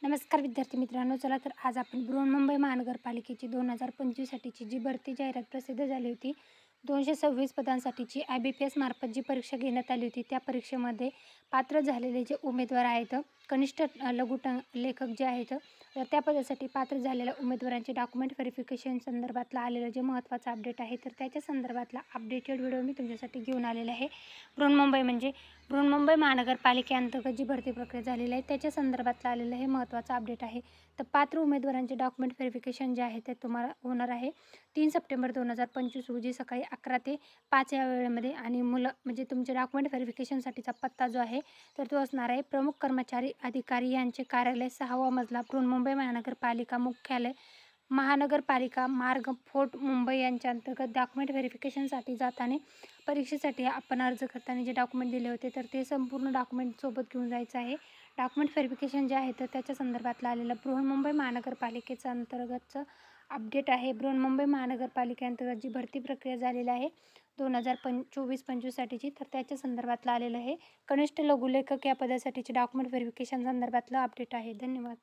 नमस्कार विद्यार्थी मित्रांनो, चला तर आज आपण बृहन्मुंबई महानगरपालिकेची 2025 साठीची जी भरती जाहिरात प्रसिद्ध झाली होती, 226 पदांसाठीची IBPS मार्फत जी परीक्षा घेण्यात आली होती, त्या परीक्षेमध्ये पात्र झालेले जे उमेदवार आहेत, कनिष्ठ लेखक जे आहेत, तर त्या पदासाठी पात्र झालेल्या उमेदवारांचे डॉक्युमेंट व्हेरिफिकेशन संदर्भातला आलेलं जे महत्त्वाचं अपडेट आहे, तर त्याच्या संदर्भातला अपडेटेड व्हिडिओ मी तुमच्यासाठी घेऊन आलेला आहे. बृहन्मुंबई महानगरपालिकेअंतर्गत जी भरती प्रक्रिया झालेली आहे त्याच्या संदर्भातलं आलेलं हे महत्त्वाचं अपडेट आहे. तर पात्र उमेदवारांचे डॉक्युमेंट व्हेरिफिकेशन जे आहे ते तुम्हाला होणार आहे 3 सप्टेंबर 2025 रोजी सकाळी 11 ते 5 या वेळेमध्ये. आणि म्हणजे तुमचे डॉक्युमेंट व्हेरिफिकेशनसाठीचा पत्ता जो आहे तर तो असणार आहे प्रमुख कर्मचारी अधिकारी यांचे कार्यालय 6वा मजला, बृहन्मुंबई महानगरपालिका मुख्यालय, महानगरपालिका मार्ग, फोर्ट मुंबई यांच्या अंतर्गत. डॉक्युमेंट व्हेरिफिकेशनसाठी जाताना परीक्षेसाठी आपण अर्ज करताना जे डॉक्युमेंट दिले होते तर ते संपूर्ण डॉक्युमेंट सोबत घेऊन जायचं आहे. डॉक्युमेंट व्हेरिफिकेशन जे आहे तर त्याच्या संदर्भातलं आलेलं बृहन्मुंबई महानगरपालिकेचं अंतर्गतचं अपडेट आहे. बृहन्मुंबई महानगरपालिकेअंतर्गत जी भरती प्रक्रिया झालेली आहे 2024-25 साठीची, तर त्याच्या संदर्भातलं आलेलं आहे. कनिष्ठ लघुलेखक या पदासाठीचे डॉक्युमेंट व्हेरिफिकेशन संदर्भातलं अपडेट आहे. धन्यवाद.